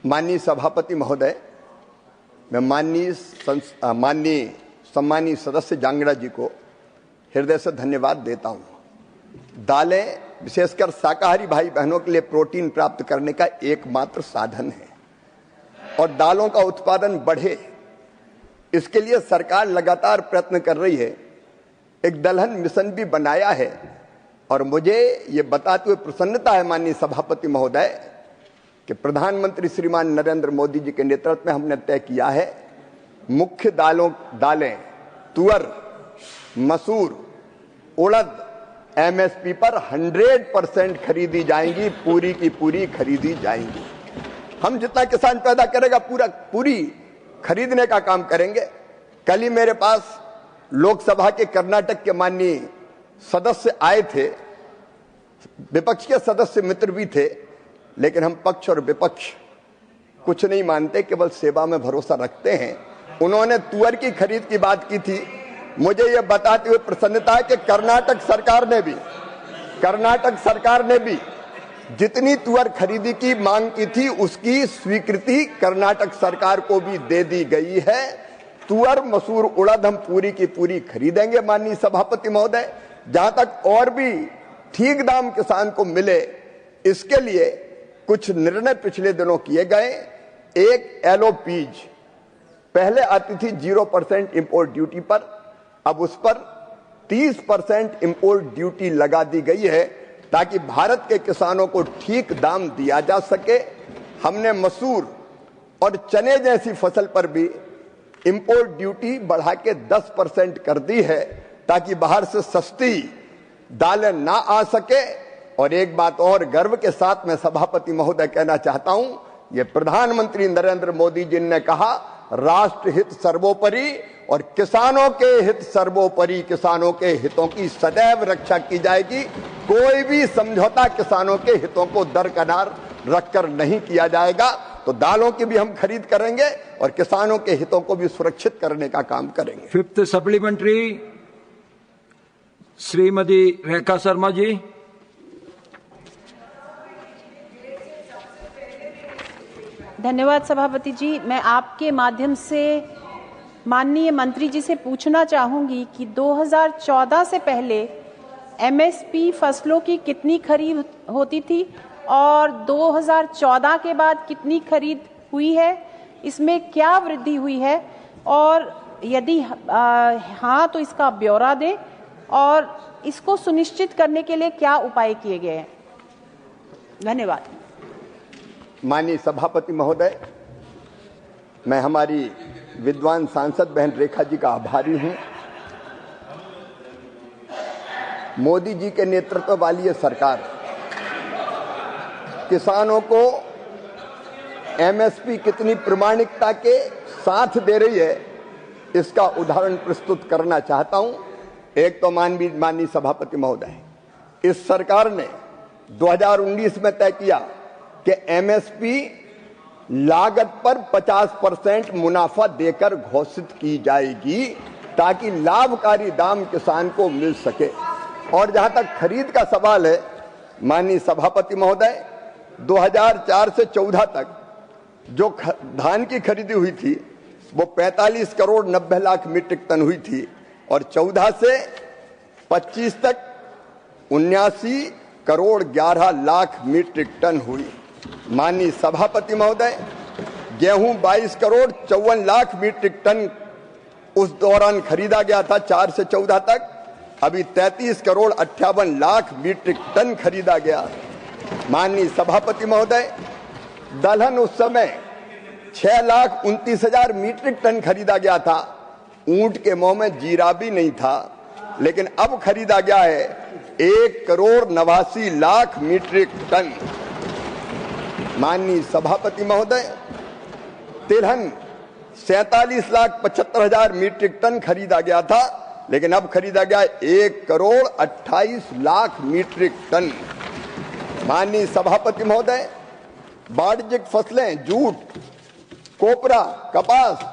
माननीय सभापति महोदय, मैं माननीय सम्मानीय सदस्य जांगड़ा जी को हृदय से धन्यवाद देता हूं। दालें विशेषकर शाकाहारी भाई बहनों के लिए प्रोटीन प्राप्त करने का एकमात्र साधन है और दालों का उत्पादन बढ़े, इसके लिए सरकार लगातार प्रयत्न कर रही है। एक दलहन मिशन भी बनाया है और मुझे ये बताते हुए प्रसन्नता है माननीय सभापति महोदय कि प्रधानमंत्री श्रीमान नरेंद्र मोदी जी के नेतृत्व में हमने तय किया है मुख्य दालें तुअर, मसूर, उड़द एमएसपी पर 100% खरीदी जाएंगी, पूरी की पूरी खरीदी जाएंगी। हम जितना किसान पैदा करेगा पूरी खरीदने का काम करेंगे। कल ही मेरे पास लोकसभा के कर्नाटक के माननीय सदस्य आए थे, विपक्ष के सदस्य मित्र भी थे, लेकिन हम पक्ष और विपक्ष कुछ नहीं मानते, केवल सेवा में भरोसा रखते हैं। उन्होंने तुअर की खरीद की बात की थी। मुझे यह बताते हुए प्रसन्नता है कि कर्नाटक सरकार ने भी जितनी तुअर खरीदी की मांग की थी उसकी स्वीकृति कर्नाटक सरकार को भी दे दी गई है। तुअर, मसूर, उड़द हम पूरी की पूरी खरीदेंगे माननीय सभापति महोदय। जहां तक और भी ठीक दाम किसान को मिले, इसके लिए कुछ निर्णय पिछले दिनों किए गए। एक एलओपीज पहले आती थी 0% इंपोर्ट ड्यूटी पर, अब उस पर 30% इंपोर्ट ड्यूटी लगा दी गई है ताकि भारत के किसानों को ठीक दाम दिया जा सके। हमने मसूर और चने जैसी फसल पर भी इंपोर्ट ड्यूटी बढ़ा के 10% कर दी है ताकि बाहर से सस्ती दालें ना आ सके। और एक बात और गर्व के साथ मैं सभापति महोदय कहना चाहता हूं, ये प्रधानमंत्री नरेंद्र मोदी जी ने कहा राष्ट्र हित सर्वोपरि और किसानों के हित सर्वोपरि। किसानों के हितों की सदैव रक्षा की जाएगी। कोई भी समझौता किसानों के हितों को दरकिनार रखकर नहीं किया जाएगा। तो दालों की भी हम खरीद करेंगे और किसानों के हितों को भी सुरक्षित करने का काम करेंगे। Fifth supplementary, Shrimati Rekha Sharma ji. धन्यवाद सभापति जी। मैं आपके माध्यम से माननीय मंत्री जी से पूछना चाहूंगी कि 2014 से पहले एमएसपी फसलों की कितनी खरीद होती थी और 2014 के बाद कितनी खरीद हुई है, इसमें क्या वृद्धि हुई है, और यदि हाँ तो इसका ब्यौरा दें और इसको सुनिश्चित करने के लिए क्या उपाय किए गए हैं। धन्यवाद। माननीय सभापति महोदय, मैं हमारी विद्वान सांसद बहन रेखा जी का आभारी हूं। मोदी जी के नेतृत्व वाली ये सरकार किसानों को एमएसपी कितनी प्रामाणिकता के साथ दे रही है, इसका उदाहरण प्रस्तुत करना चाहता हूं। एक तो माननीय सभापति महोदय, इस सरकार ने 2019 में तय किया कि एमएसपी लागत पर 50% मुनाफा देकर घोषित की जाएगी ताकि लाभकारी दाम किसान को मिल सके। और जहां तक खरीद का सवाल है, माननीय सभापति महोदय, 2004 से 14 तक जो धान की खरीदी हुई थी वो 45 करोड़ 90 लाख मीट्रिक टन हुई थी और 14 से 25 तक 79 करोड़ 11 लाख मीट्रिक टन हुई। माननीय सभापति महोदय, गेहूं 22 करोड़ 54 लाख मीट्रिक टन उस दौरान खरीदा गया था 4 से 14 तक। अभी 33 करोड़ 58 लाख मीट्रिक टन खरीदा गया। माननीय सभापति महोदय, दलहन उस समय 6,29,000 मीट्रिक टन खरीदा गया था। ऊंट के मुंह में जीरा भी नहीं था, लेकिन अब खरीदा गया है 1 करोड़ 89 लाख मीट्रिक टन। माननीय सभापति महोदय, तिलहन 47,75,000 मीट्रिक टन खरीदा गया था, लेकिन अब खरीदा गया 1 करोड़ 28 लाख मीट्रिक टन। माननीय सभापति महोदय, वाणिज्यिक फसलें जूट, कोपरा, कपास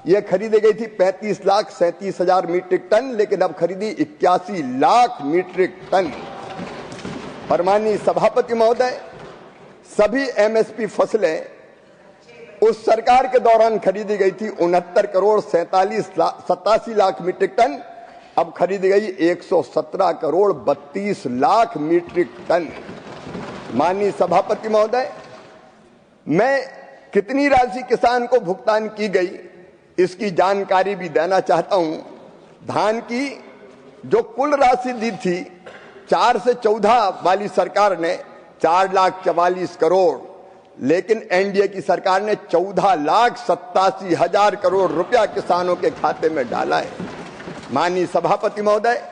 ये खरीदी गई थी 35,37,000 मीट्रिक टन, लेकिन अब खरीदी 81 लाख मीट्रिक टन। और माननीय सभापति महोदय, सभी एमएसपी फसलें उस सरकार के दौरान खरीदी गई थी 69 करोड़ 87 लाख मीट्रिक टन, अब खरीदी गई 117 करोड़ 32 लाख मीट्रिक टन। माननीय सभापति महोदय, मैं कितनी राशि किसान को भुगतान की गई इसकी जानकारी भी देना चाहता हूं। धान की जो कुल राशि दी थी 4 से 14 वाली सरकार ने 4,44,00,000 करोड़, लेकिन एनडीए की सरकार ने 14,87,000 करोड़ रुपया किसानों के खाते में डाला है। माननीय सभापति महोदय,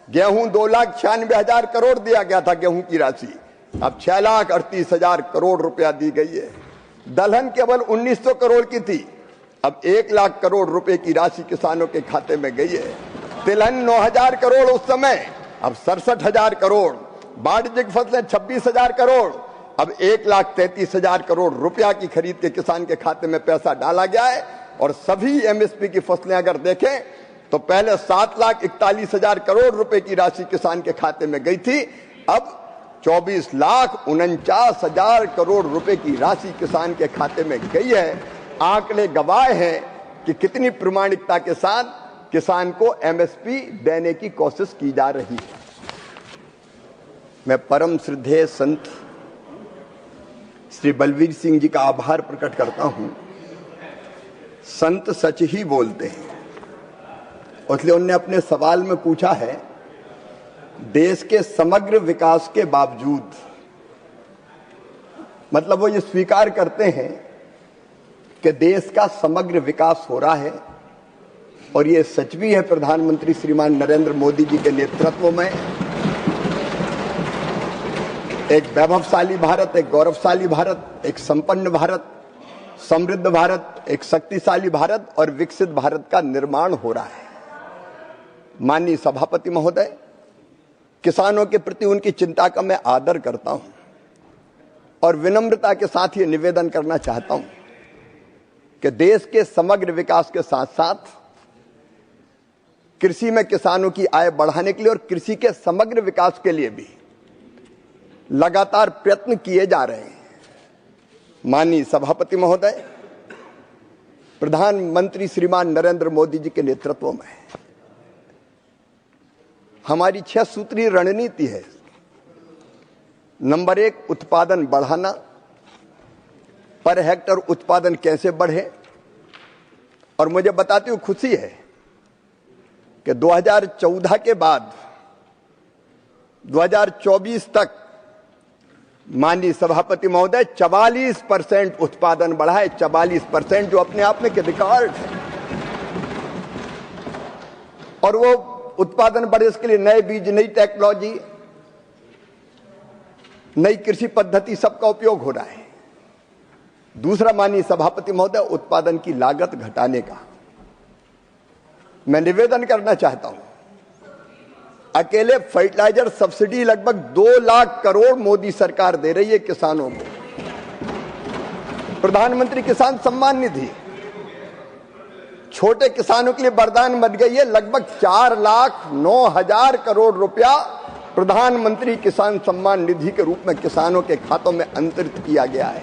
गेहूं 2,96,000 करोड़ दिया गया था गेहूं की राशि, अब 6,38,000 करोड़ रुपया दी गई है। दलहन केवल 1,900 करोड़ की थी, अब 1,00,000 करोड़ रुपए की राशि किसानों के खाते में गई है। तिलहन 9,000 करोड़ उस समय, अब 67,000 करोड़। वाणिज्यिक फसलें 26,000 करोड़, अब 1,33,000 करोड़ रुपया की खरीद के किसान के खाते में पैसा डाला गया है। और सभी एमएसपी की फसलें अगर देखें तो पहले 7,41,000 करोड़ रुपए की राशि किसान के खाते में गई थी, अब 24,49,000 करोड़ रुपए की राशि किसान के खाते में गई है। आंकड़े गवाह हैं कि कितनी प्रामाणिकता के साथ किसान को एमएसपी देने की कोशिश की जा रही है। मैं परम श्रद्धेय संत श्री बलवीर सिंह जी का आभार प्रकट करता हूं। संत सच ही बोलते हैं, इसलिए उन्होंने अपने सवाल में पूछा है, देश के समग्र विकास के बावजूद, मतलब वो ये स्वीकार करते हैं कि देश का समग्र विकास हो रहा है, और ये सच भी है। प्रधानमंत्री श्रीमान नरेंद्र मोदी जी के नेतृत्व में एक वैभवशाली भारत, एक गौरवशाली भारत, एक संपन्न भारत, समृद्ध भारत, एक शक्तिशाली भारत और विकसित भारत का निर्माण हो रहा है। माननीय सभापति महोदय, किसानों के प्रति उनकी चिंता का मैं आदर करता हूं और विनम्रता के साथ ये निवेदन करना चाहता हूं कि देश के समग्र विकास के साथ साथ कृषि में किसानों की आय बढ़ाने के लिए और कृषि के समग्र विकास के लिए भी लगातार प्रयत्न किए जा रहे हैं। माननीय सभापति महोदय, प्रधानमंत्री श्रीमान नरेंद्र मोदी जी के नेतृत्व में हमारी 6 सूत्रीय रणनीति है। नंबर 1, उत्पादन बढ़ाना। पर हेक्टर उत्पादन कैसे बढ़े, और मुझे बताते हुए खुशी है कि 2014 के बाद 2024 तक माननीय सभापति महोदय 44% उत्पादन बढ़ा है। 44%, जो अपने आप में एक रिकॉर्ड है। और वो उत्पादन बढ़े, इसके लिए नए बीज, नई टेक्नोलॉजी, नई कृषि पद्धति सबका उपयोग हो रहा है। दूसरा, माननीय सभापति महोदय, उत्पादन की लागत घटाने का मैं निवेदन करना चाहता हूं। अकेले फर्टिलाइजर सब्सिडी लगभग 2 लाख करोड़ मोदी सरकार दे रही है किसानों को। प्रधानमंत्री किसान सम्मान निधि छोटे किसानों के लिए वरदान बन गई है। लगभग 4,09,000 करोड़ रुपया प्रधानमंत्री किसान सम्मान निधि के रूप में किसानों के खातों में अंतरित किया गया है।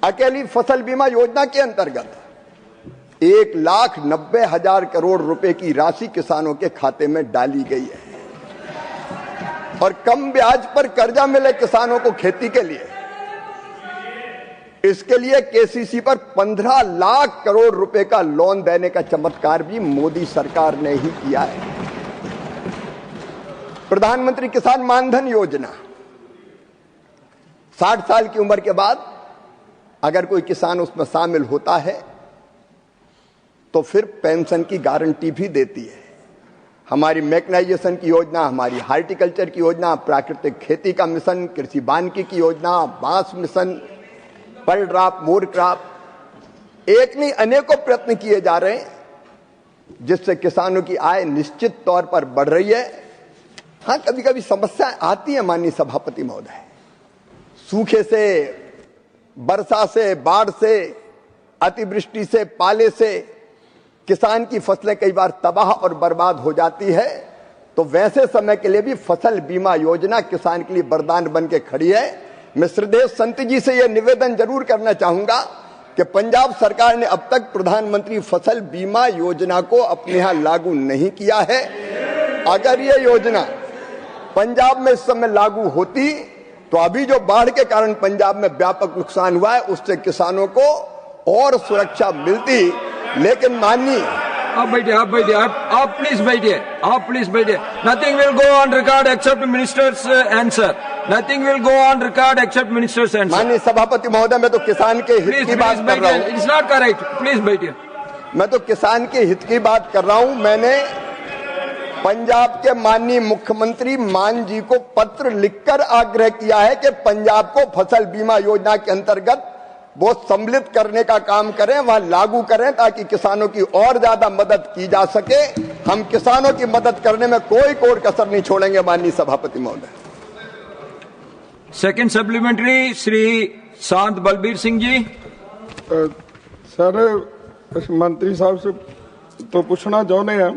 अकेली फसल बीमा योजना के अंतर्गत 1,90,000 करोड़ रुपए की राशि किसानों के खाते में डाली गई है। और कम ब्याज पर कर्जा मिले किसानों को खेती के लिए, इसके लिए केसीसी पर 15 लाख करोड़ रुपए का लोन देने का चमत्कार भी मोदी सरकार ने ही किया है। प्रधानमंत्री किसान मानधन योजना, 60 साल की उम्र के बाद अगर कोई किसान उसमें शामिल होता है तो फिर पेंशन की गारंटी भी देती है। हमारी मैकेनाइजेशन की योजना, हमारी हार्टिकल्चर की योजना, प्राकृतिक खेती का मिशन, कृषि वानिकी की योजना, बांस mission, per drop, more crop, एक नहीं अनेकों प्रयत्न किए जा रहे हैं जिससे किसानों की आय निश्चित तौर पर बढ़ रही है। हाँ, कभी कभी समस्याएं आती है माननीय सभापति महोदय, सूखे से, वर्षा से, बाढ़ से, अतिवृष्टि से, पाले से किसान की फसलें कई बार तबाह और बर्बाद हो जाती है। तो वैसे समय के लिए भी फसल बीमा योजना किसान के लिए वरदान बन के खड़ी है। मैं श्रद्धेय संत जी से यह निवेदन जरूर करना चाहूंगा कि पंजाब सरकार ने अब तक प्रधानमंत्री फसल बीमा योजना को अपने यहां लागू नहीं किया है। अगर ये योजना पंजाब में इस समय लागू होती तो अभी जो बाढ़ के कारण पंजाब में व्यापक नुकसान हुआ है उससे किसानों को और सुरक्षा मिलती। लेकिन माननीय आप प्लीज बैठिए। Nothing will go on record except minister's answer. Nothing will go on record except minister's answer. माननीय सभापति महोदय, मैं तो किसान के हित की बात कर रहा हूँ। इट्स नॉट करेक्ट, प्लीज बैठिए। मैं तो किसान के हित की बात कर रहा हूँ। मैंने पंजाब के माननीय मुख्यमंत्री मान जी को पत्र लिखकर आग्रह किया है कि पंजाब को फसल बीमा योजना के अंतर्गत वो सम्मिलित करने का काम करें, वहां लागू करें ताकि किसानों की और ज्यादा मदद की जा सके। हम किसानों की मदद करने में कोई कोर कसर नहीं छोड़ेंगे माननीय सभापति महोदय। सेकंड सप्लीमेंट्री श्री सांत बलबीर सिंह जी। सर, मंत्री साहब से तो पूछना चाहते हैं